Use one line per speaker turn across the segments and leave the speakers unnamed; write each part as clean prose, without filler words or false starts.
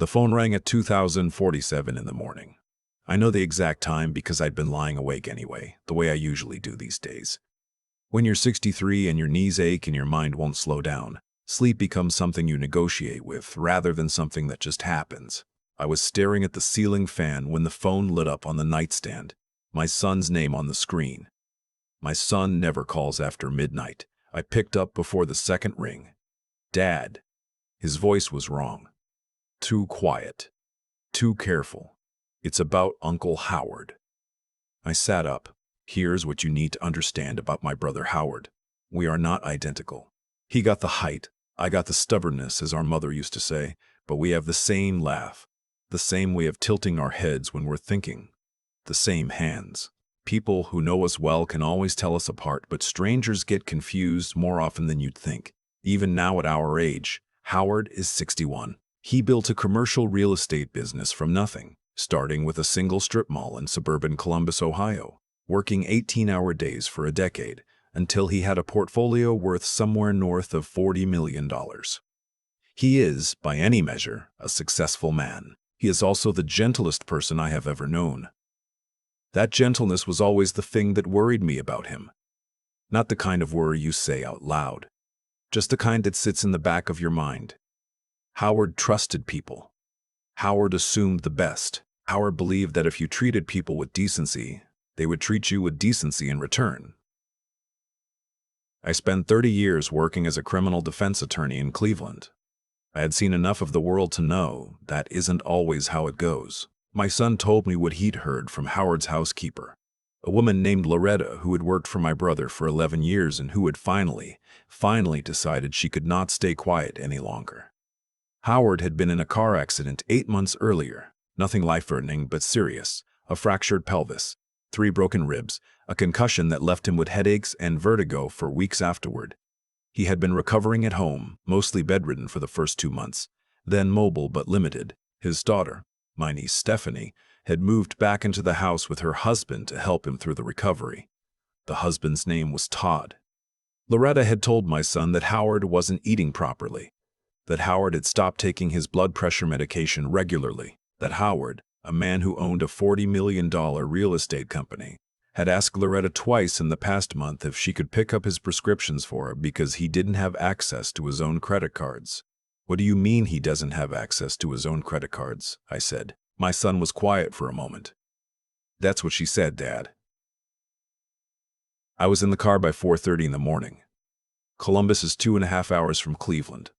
The phone rang at 2047 in the morning. I know the exact time because I'd been lying awake anyway, the way I usually do these days. When you're 63 and your knees ache and your mind won't slow down, sleep becomes something you negotiate with rather than something that just happens. I was staring at the ceiling fan when the phone lit up on the nightstand, my son's name on the screen. My son never calls after midnight. I picked up before the second ring. Dad. His voice was wrong. Too quiet. Too careful. It's about Uncle Howard. I sat up. Here's what you need to understand about my brother Howard. We are not identical. He got the height. I got the stubbornness, as our mother used to say, but we have the same laugh, the same way of tilting our heads when we're thinking, the same hands. People who know us well can always tell us apart, but strangers get confused more often than you'd think. Even now at our age, Howard is 61. He built a commercial real estate business from nothing, starting with a single strip mall in suburban Columbus, Ohio, working 18-hour days for a decade, until he had a portfolio worth somewhere north of $40 million. He is, by any measure, a successful man. He is also the gentlest person I have ever known. That gentleness was always the thing that worried me about him. Not the kind of worry you say out loud, just the kind that sits in the back of your mind. Howard trusted people. Howard assumed the best. Howard believed that if you treated people with decency, they would treat you with decency in return. I spent 30 years working as a criminal defense attorney in Cleveland. I had seen enough of the world to know that isn't always how it goes. My son told me what he'd heard from Howard's housekeeper, a woman named Loretta who had worked for my brother for 11 years and who had finally decided she could not stay quiet any longer. Howard had been in a car accident 8 months earlier, nothing life-threatening but serious, a fractured pelvis, 3 broken ribs, a concussion that left him with headaches and vertigo for weeks afterward. He had been recovering at home, mostly bedridden for the first 2 months, then mobile but limited. His daughter, my niece Stephanie, had moved back into the house with her husband to help him through the recovery. The husband's name was Todd. Loretta had told my son that Howard wasn't eating properly, that Howard had stopped taking his blood pressure medication regularly, that Howard, a man who owned a $40 million real estate company, had asked Loretta twice in the past month if she could pick up his prescriptions for him because he didn't have access to his own credit cards. "What do you mean he doesn't have access to his own credit cards?" I said. My son was quiet for a moment. "That's what she said, Dad." I was in the car by 4:30 in the morning. Columbus is 2.5 hours from Cleveland.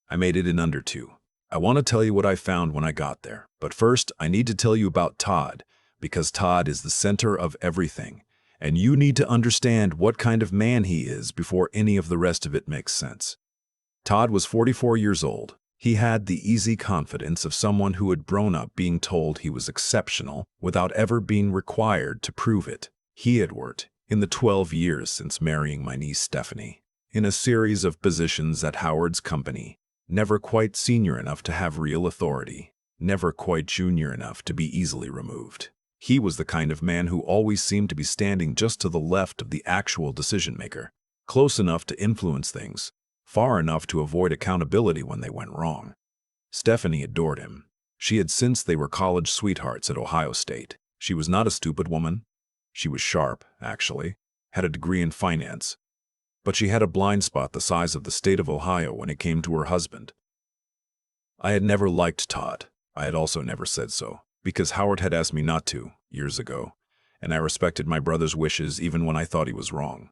I made it in under 2. I want to tell you what I found when I got there, but first I need to tell you about Todd, because Todd is the center of everything, and you need to understand what kind of man he is before any of the rest of it makes sense. Todd was 44 years old. He had the easy confidence of someone who had grown up being told he was exceptional without ever being required to prove it. He had worked, in the 12 years since marrying my niece Stephanie, in a series of positions at Howard's company, never quite senior enough to have real authority, never quite junior enough to be easily removed. He was the kind of man who always seemed to be standing just to the left of the actual decision-maker, close enough to influence things, far enough to avoid accountability when they went wrong. Stephanie adored him. She had since they were college sweethearts at Ohio State. She was not a stupid woman. She was sharp, actually, had a degree in finance. But she had a blind spot the size of the state of Ohio when it came to her husband. I had never liked Todd. I had also never said so, because Howard had asked me not to, years ago, and I respected my brother's wishes even when I thought he was wrong.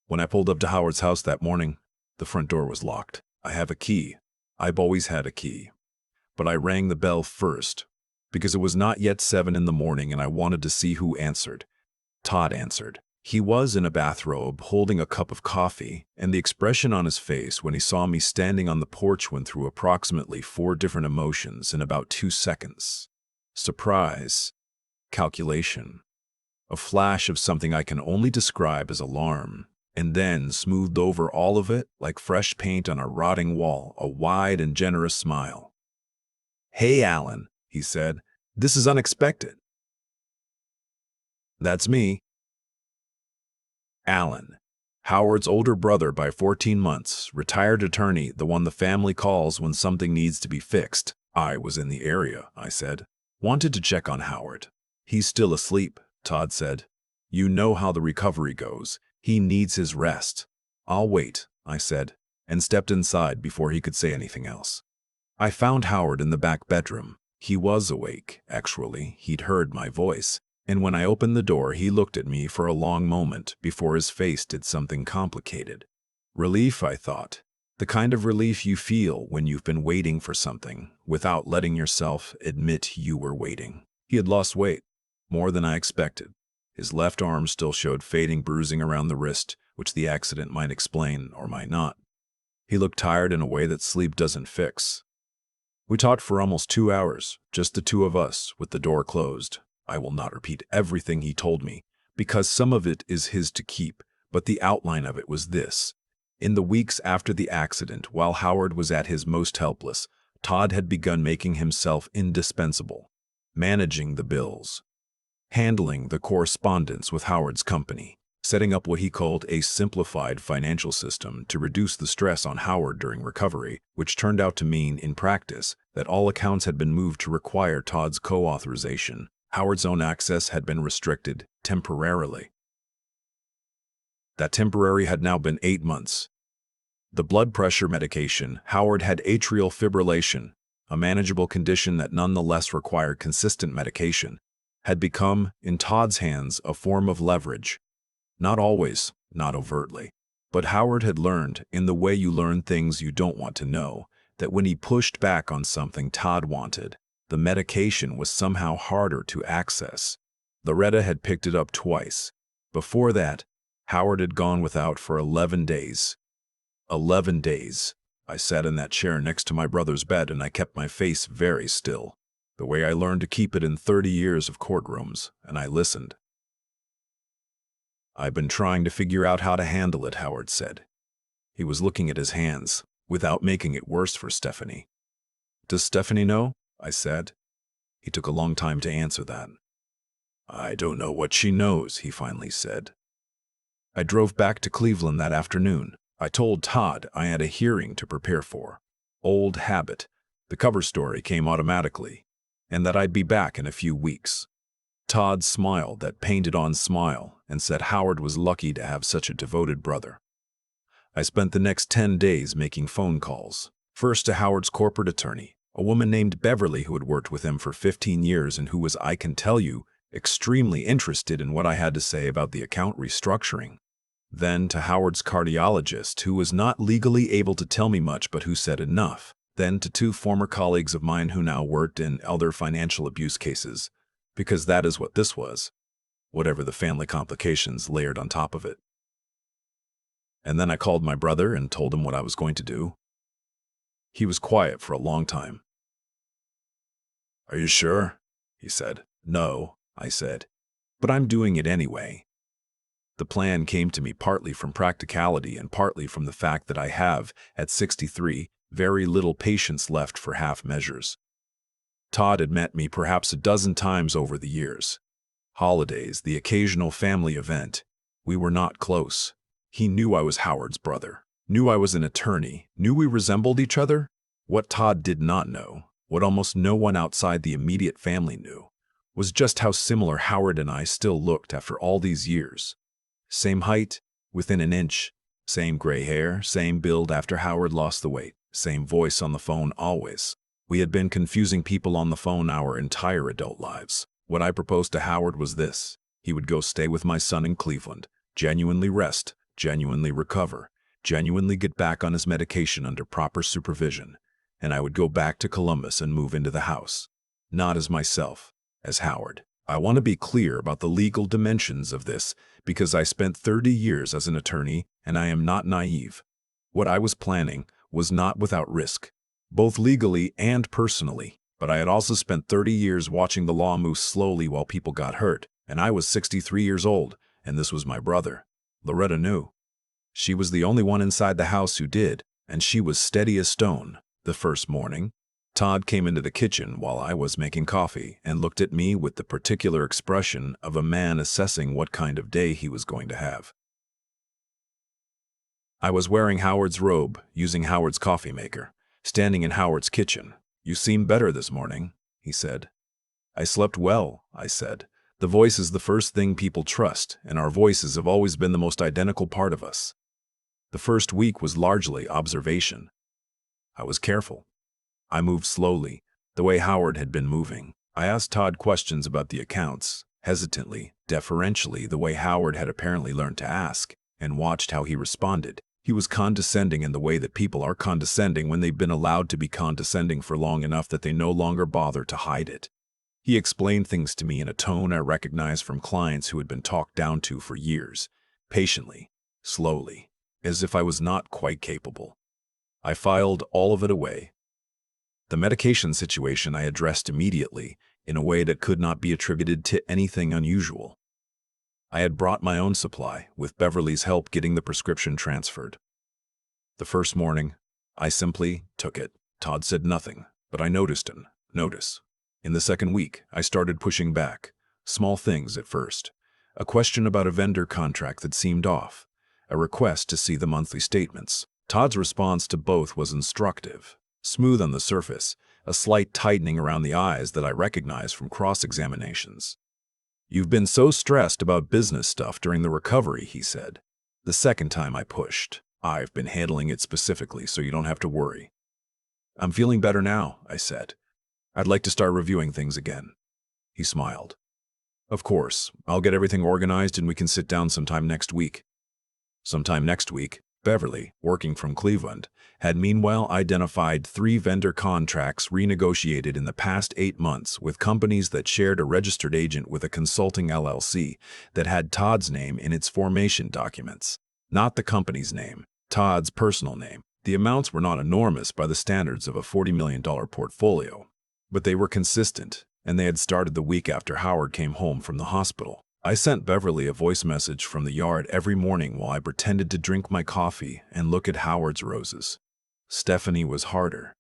When I pulled up to Howard's house that morning, the front door was locked. I have a key. I've always had a key. But I rang the bell first, because it was not yet 7 in the morning and I wanted to see who answered. Todd answered. He was in a bathrobe, holding a cup of coffee, and the expression on his face when he saw me standing on the porch went through approximately 4 different emotions in about 2 seconds. Surprise, calculation, a flash of something I can only describe as alarm, and then, smoothed over all of it, like fresh paint on a rotting wall, a wide and generous smile. "Hey, Alan," he said, "this is unexpected." "That's me." Alan. Howard's older brother by 14 months, retired attorney, the one the family calls when something needs to be fixed. I was in the area, I said. Wanted to check on Howard. He's still asleep, Todd said. You know how the recovery goes. He needs his rest. I'll wait, I said, and stepped inside before he could say anything else. I found Howard in the back bedroom. He was awake, actually. He'd heard my voice. And when I opened the door, he looked at me for a long moment before his face did something complicated. Relief, I thought. The kind of relief you feel when you've been waiting for something without letting yourself admit you were waiting. He had lost weight, more than I expected. His left arm still showed fading bruising around the wrist, which the accident might explain or might not. He looked tired in a way that sleep doesn't fix. We talked for almost 2 hours, just the two of us, with the door closed. I will not repeat everything he told me, because some of it is his to keep, but the outline of it was this. In the weeks after the accident, while Howard was at his most helpless, Todd had begun making himself indispensable, managing the bills, handling the correspondence with Howard's company, setting up what he called a simplified financial system to reduce the stress on Howard during recovery, which turned out to mean, in practice, that all accounts had been moved to require Todd's co-authorization. Howard's own access had been restricted, temporarily. That temporary had now been 8 months. The blood pressure medication, Howard had atrial fibrillation, a manageable condition that nonetheless required consistent medication, had become, in Todd's hands, a form of leverage. Not always, not overtly. But Howard had learned, in the way you learn things you don't want to know, that when he pushed back on something Todd wanted, the medication was somehow harder to access. Loretta had picked it up twice. Before that, Howard had gone without for 11 days. 11 days. I sat in that chair next to my brother's bed and I kept my face very still, the way I learned to keep it in 30 years of courtrooms, and I listened. I've been trying to figure out how to handle it, Howard said. He was looking at his hands, without making it worse for Stephanie. Does Stephanie know? I said. He took a long time to answer that. I don't know what she knows, he finally said. I drove back to Cleveland that afternoon. I told Todd I had a hearing to prepare for. Old habit. The cover story came automatically, and that I'd be back in a few weeks. Todd smiled that painted-on smile and said Howard was lucky to have such a devoted brother. I spent the next 10 days making phone calls, first to Howard's corporate attorney, a woman named Beverly who had worked with him for 15 years and who was, I can tell you, extremely interested in what I had to say about the account restructuring. Then to Howard's cardiologist, who was not legally able to tell me much but who said enough. Then to 2 former colleagues of mine who now worked in other financial abuse cases, because that is what this was, whatever the family complications layered on top of it. And then I called my brother and told him what I was going to do. He was quiet for a long time. Are you sure? He said. No, I said, but I'm doing it anyway. The plan came to me partly from practicality and partly from the fact that I have, at 63, very little patience left for half measures. Todd had met me perhaps a dozen times over the years. Holidays, the occasional family event. We were not close. He knew I was Howard's brother, knew I was an attorney, knew we resembled each other. What Todd did not know, what almost no one outside the immediate family knew, was just how similar Howard and I still looked after all these years. Same height, within an inch, same gray hair, same build after Howard lost the weight, same voice on the phone always. We had been confusing people on the phone our entire adult lives. What I proposed to Howard was this. He would go stay with my son in Cleveland, genuinely rest, genuinely recover, genuinely get back on his medication under proper supervision, and I would go back to Columbus and move into the house. Not as myself, as Howard. I want to be clear about the legal dimensions of this because I spent 30 years as an attorney and I am not naive. What I was planning was not without risk, both legally and personally, but I had also spent 30 years watching the law move slowly while people got hurt, and I was 63 years old, and this was my brother. Loretta knew. She was the only one inside the house who did, and she was steady as stone. The first morning, Todd came into the kitchen while I was making coffee and looked at me with the particular expression of a man assessing what kind of day he was going to have. I was wearing Howard's robe, using Howard's coffee maker, standing in Howard's kitchen. "You seem better this morning," he said. "I slept well," I said. "The voice is the first thing people trust, and our voices have always been the most identical part of us." The first week was largely observation. I was careful. I moved slowly, the way Howard had been moving. I asked Todd questions about the accounts, hesitantly, deferentially, the way Howard had apparently learned to ask, and watched how he responded. He was condescending in the way that people are condescending when they've been allowed to be condescending for long enough that they no longer bother to hide it. He explained things to me in a tone I recognized from clients who had been talked down to for years, patiently, slowly, as if I was not quite capable. I filed all of it away. The medication situation I addressed immediately, in a way that could not be attributed to anything unusual. I had brought my own supply, with Beverly's help getting the prescription transferred. The first morning, I simply took it. Todd said nothing, but I noticed an notice. In the second week, I started pushing back. Small things at first. A question about a vendor contract that seemed off. A request to see the monthly statements. Todd's response to both was instructive. Smooth on the surface, a slight tightening around the eyes that I recognized from cross-examinations. "You've been so stressed about business stuff during the recovery," he said. The second time I pushed. "I've been handling it specifically so you don't have to worry." "I'm feeling better now," I said. "I'd like to start reviewing things again." He smiled. "Of course, I'll get everything organized and we can sit down sometime next week." Sometime next week, Beverly, working from Cleveland, had meanwhile identified 3 vendor contracts renegotiated in the past 8 months with companies that shared a registered agent with a consulting LLC that had Todd's name in its formation documents. Not the company's name, Todd's personal name. The amounts were not enormous by the standards of a $40 million portfolio, but they were consistent, and they had started the week after Howard came home from the hospital. I sent Beverly a voice message from the yard every morning while I pretended to drink my coffee and look at Howard's roses. Stephanie was harder.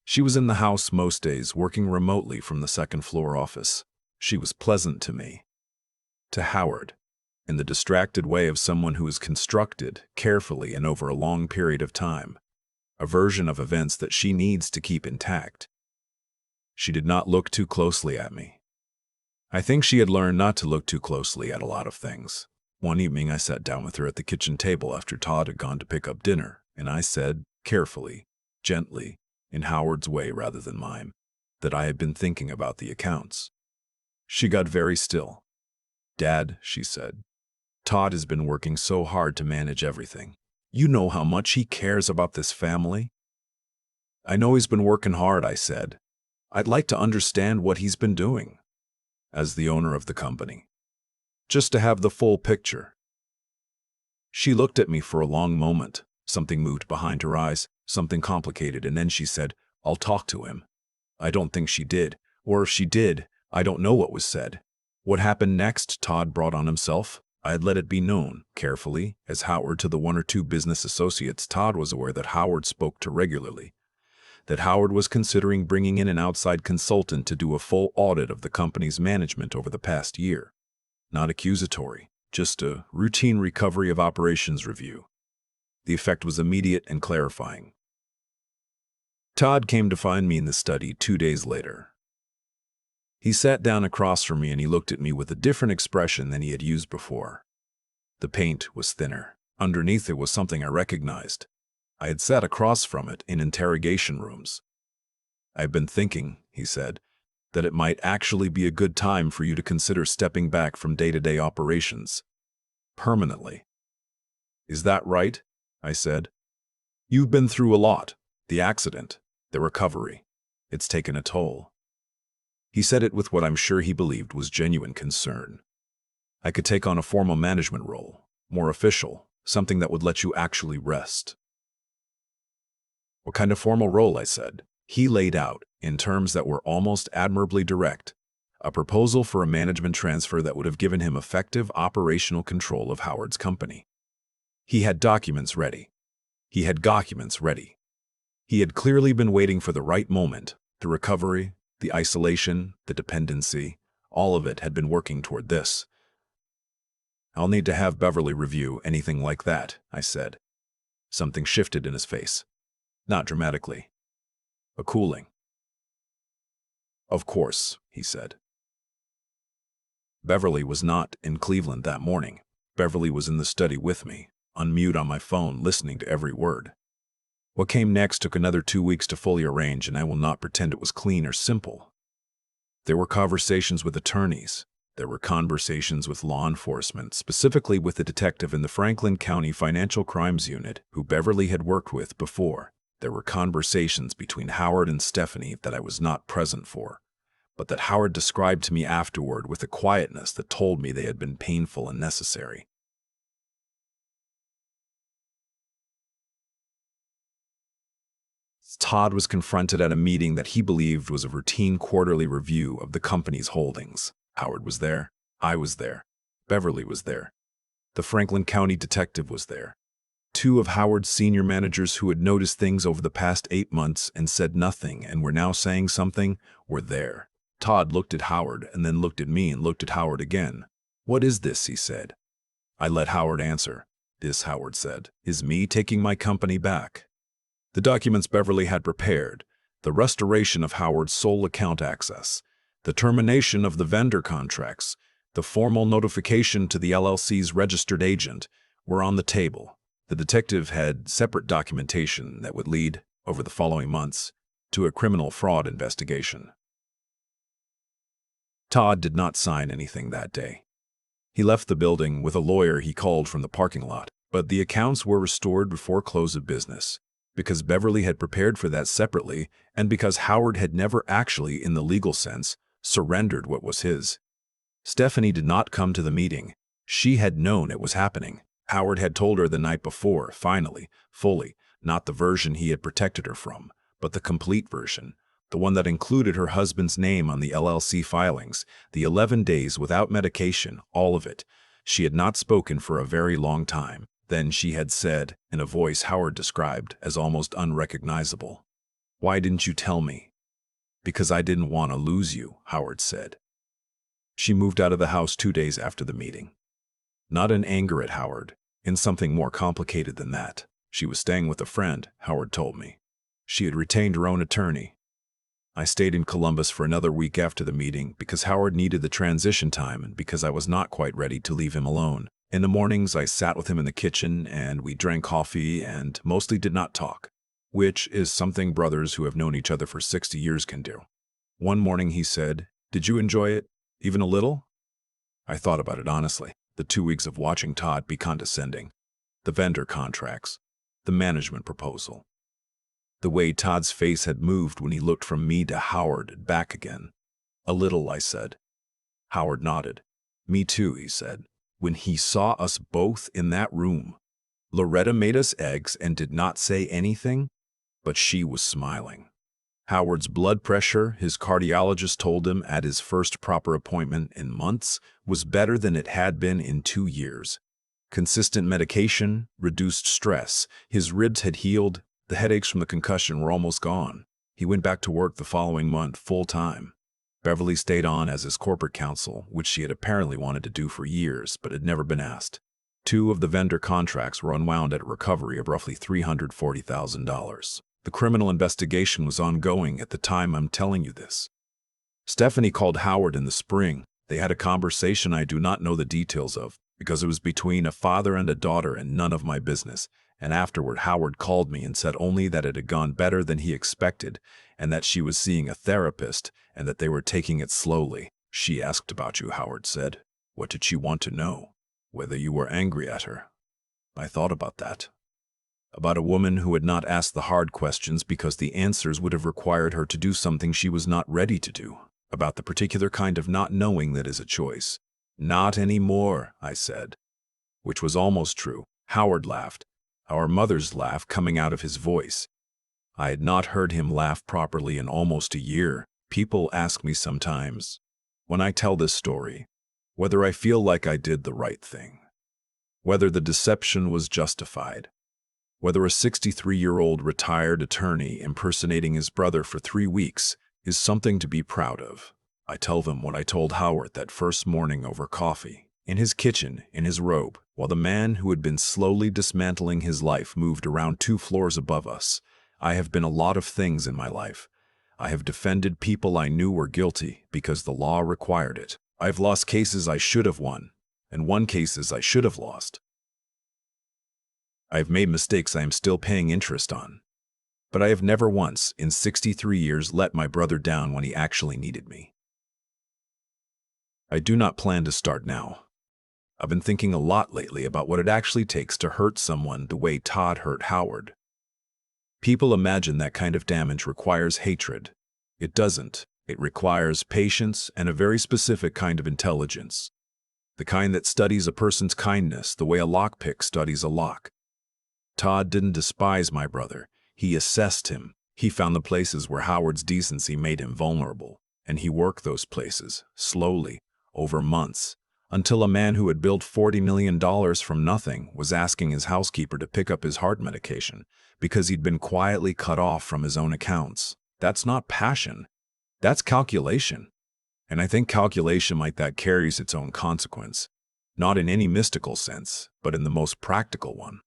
She was in the house most days, working remotely from the second-floor office. She was pleasant to me. To Howard, in the distracted way of someone who is constructed carefully and over a long period of time, a version of events that she needs to keep intact. She did not look too closely at me. I think she had learned not to look too closely at a lot of things. One evening I sat down with her at the kitchen table after Todd had gone to pick up dinner, and I said, carefully, gently, in Howard's way rather than mine, that I had been thinking about the accounts. She got very still. "Dad," she said, "Todd has been working so hard to manage everything. You know how much he cares about this family?" "I know he's been working hard," I said. "I'd like to understand what he's been doing, as the owner of the company, just to have the full picture." She looked at me for a long moment. Something moved behind her eyes, something complicated, and then she said, "I'll talk to him." I don't think she did, or if she did, I don't know what was said. What happened next Todd brought on himself. I had let it be known, carefully, as Howard to the 1 or 2 business associates Todd was aware that Howard spoke to regularly, that Howard was considering bringing in an outside consultant to do a full audit of the company's management over the past year. Not accusatory, just a routine recovery of operations review. The effect was immediate and clarifying. Todd came to find me in the study 2 days later. He sat down across from me and he looked at me with a different expression than he had used before. The paint was thinner. Underneath it was something I recognized. I had sat across from it in interrogation rooms. "I've been thinking," he said, "that it might actually be a good time for you to consider stepping back from day-to-day operations. Permanently." "Is that right?" I said. "You've been through a lot. The accident, the recovery. It's taken a toll." He said it with what I'm sure he believed was genuine concern. "I could take on a formal management role, more official, something that would let you actually rest." "What kind of formal role?" I said. He laid out, in terms that were almost admirably direct, a proposal for a management transfer that would have given him effective operational control of Howard's company. He had documents ready. He had documents ready. He had clearly been waiting for the right moment. The recovery, the isolation, the dependency, all of it had been working toward this. "I'll need to have Beverly review anything like that," I said. Something shifted in his face. Not dramatically. A cooling. "Of course," he said. Beverly was not in Cleveland that morning. Beverly was in the study with me, on mute on my phone, listening to every word. What came next took another 2 weeks to fully arrange, and I will not pretend it was clean or simple. There were conversations with attorneys. There were conversations with law enforcement, specifically with the detective in the Franklin County Financial Crimes Unit who Beverly had worked with before. There were conversations between Howard and Stephanie that I was not present for, but that Howard described to me afterward with a quietness that told me they had been painful and necessary. Todd was confronted at a meeting that he believed was a routine quarterly review of the company's holdings. Howard was there. I was there. Beverly was there. The Franklin County detective was there. 2 of Howard's senior managers who had noticed things over the past 8 months and said nothing and were now saying something were there. Todd looked at Howard and then looked at me and looked at Howard again. "What is this?" he said. I let Howard answer. "This," Howard said, "is me taking my company back." The documents Beverly had prepared, the restoration of Howard's sole account access, the termination of the vendor contracts, the formal notification to the LLC's registered agent, were on the table. The detective had separate documentation that would lead, over the following months, to a criminal fraud investigation. Todd did not sign anything that day. He left the building with a lawyer he called from the parking lot, but the accounts were restored before close of business, because Beverly had prepared for that separately and because Howard had never actually, in the legal sense, surrendered what was his. Stephanie did not come to the meeting. She had known it was happening. Howard had told her the night before, finally, fully, not the version he had protected her from, but the complete version, the one that included her husband's name on the LLC filings, the 11 days without medication, all of it. She had not spoken for a very long time. Then she had said, in a voice Howard described as almost unrecognizable, "Why didn't you tell me?" "Because I didn't want to lose you," Howard said. She moved out of the house 2 days after the meeting. Not in anger at Howard, in something more complicated than that. She was staying with a friend, Howard told me. She had retained her own attorney. I stayed in Columbus for another week after the meeting because Howard needed the transition time and because I was not quite ready to leave him alone. In the mornings, I sat with him in the kitchen and we drank coffee and mostly did not talk, which is something brothers who have known each other for 60 years can do. One morning he said, "Did you enjoy it? Even a little?" I thought about it honestly. The 2 weeks of watching Todd be condescending. The vendor contracts. The management proposal. The way Todd's face had moved when he looked from me to Howard and back again. "A little," I said. Howard nodded. "Me too," he said. "When he saw us both in that room. Loretta made us eggs and did not say anything, but she was smiling." Howard's blood pressure, his cardiologist told him at his first proper appointment in months, was better than it had been in 2 years. Consistent medication, reduced stress, his ribs had healed, the headaches from the concussion were almost gone. He went back to work the following month full-time. Beverly stayed on as his corporate counsel, which she had apparently wanted to do for years, but had never been asked. 2 of the vendor contracts were unwound at a recovery of roughly $340,000. The criminal investigation was ongoing at the time I'm telling you this. Stephanie called Howard in the spring. They had a conversation I do not know the details of, because it was between a father and a daughter and none of my business. And afterward, Howard called me and said only that it had gone better than he expected and that she was seeing a therapist and that they were taking it slowly. "She asked about you," Howard said. "What did she want to know? Whether you were angry at her." I thought about that. About a woman who had not asked the hard questions because the answers would have required her to do something she was not ready to do. About the particular kind of not knowing that is a choice. "Not anymore," I said. Which was almost true. Howard laughed. Our mother's laugh coming out of his voice. I had not heard him laugh properly in almost a year. People ask me sometimes, when I tell this story, whether I feel like I did the right thing, whether the deception was justified, whether a 63-year-old retired attorney impersonating his brother for 3 weeks is something to be proud of. I tell them what I told Howard that first morning over coffee, in his kitchen, in his robe, while the man who had been slowly dismantling his life moved around 2 floors above us. I have been a lot of things in my life. I have defended people I knew were guilty because the law required it. I've lost cases I should have won, and won cases I should have lost. I've made mistakes I am still paying interest on. But I have never once, in 63 years, let my brother down when he actually needed me. I do not plan to start now. I've been thinking a lot lately about what it actually takes to hurt someone the way Todd hurt Howard. People imagine that kind of damage requires hatred. It doesn't. It requires patience and a very specific kind of intelligence. The kind that studies a person's kindness the way a lockpick studies a lock. Todd didn't despise my brother. He assessed him. He found the places where Howard's decency made him vulnerable, and he worked those places, slowly, over months, until a man who had built $40 million from nothing was asking his housekeeper to pick up his heart medication because he'd been quietly cut off from his own accounts. That's not passion. That's calculation. And I think calculation like that carries its own consequence, not in any mystical sense, but in the most practical one.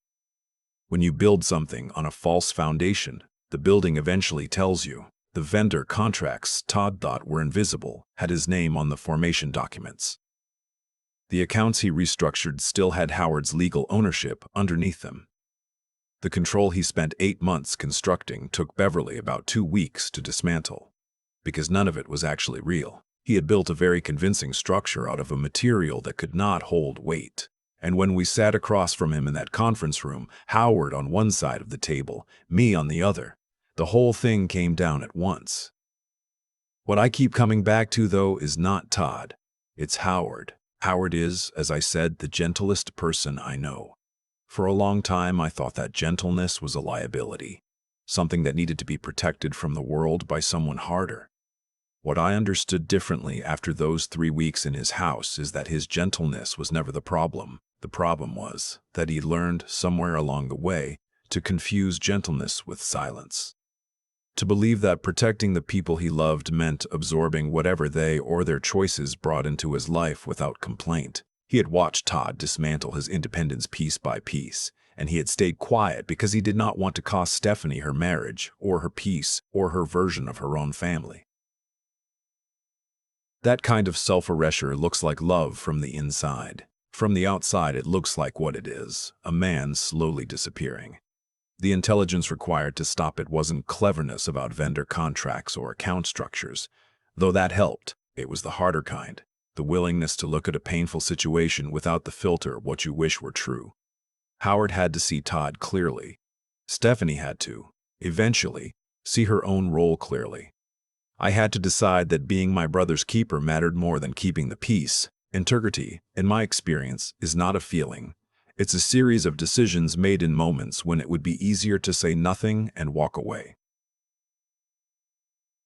When you build something on a false foundation, the building eventually tells you. The vendor contracts Todd thought were invisible had his name on the formation documents. The accounts he restructured still had Howard's legal ownership underneath them. The control he spent 8 months constructing took Beverly about 2 weeks to dismantle, because none of it was actually real. He had built a very convincing structure out of a material that could not hold weight. And when we sat across from him in that conference room, Howard on one side of the table, me on the other, the whole thing came down at once. What I keep coming back to, though, is not Todd. It's Howard. Howard is, as I said, the gentlest person I know. For a long time, I thought that gentleness was a liability, something that needed to be protected from the world by someone harder. What I understood differently after those 3 weeks in his house is that his gentleness was never the problem. The problem was that he learned somewhere along the way to confuse gentleness with silence. To believe that protecting the people he loved meant absorbing whatever they or their choices brought into his life without complaint. He had watched Todd dismantle his independence piece by piece, and he had stayed quiet because he did not want to cost Stephanie her marriage, or her peace, or her version of her own family. That kind of self-erasure looks like love from the inside. From the outside, it looks like what it is, a man slowly disappearing. The intelligence required to stop it wasn't cleverness about vendor contracts or account structures. Though that helped, it was the harder kind, the willingness to look at a painful situation without the filter of what you wish were true. Howard had to see Todd clearly. Stephanie had to, eventually, see her own role clearly. I had to decide that being my brother's keeper mattered more than keeping the peace. Integrity, in my experience, is not a feeling. It's a series of decisions made in moments when it would be easier to say nothing and walk away.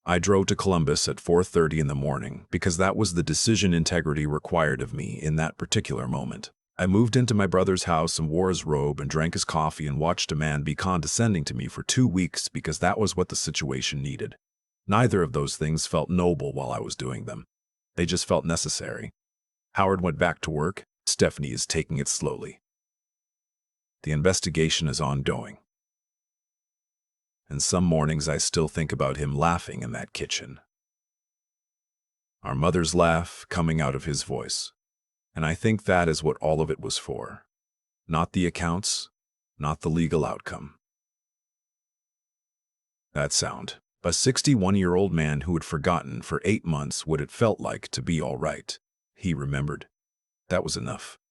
I drove to Columbus at 4:30 in the morning because that was the decision integrity required of me in that particular moment. I moved into my brother's house and wore his robe and drank his coffee and watched a man be condescending to me for 2 weeks because that was what the situation needed. Neither of those things felt noble while I was doing them. They just felt necessary. Howard went back to work. Stephanie is taking it slowly. The investigation is ongoing. And some mornings I still think about him laughing in that kitchen. Our mother's laugh coming out of his voice. And I think that is what all of it was for. Not the accounts, not the legal outcome. That sound. A 61-year-old man who had forgotten for 8 months what it felt like to be all right. He remembered. That was enough.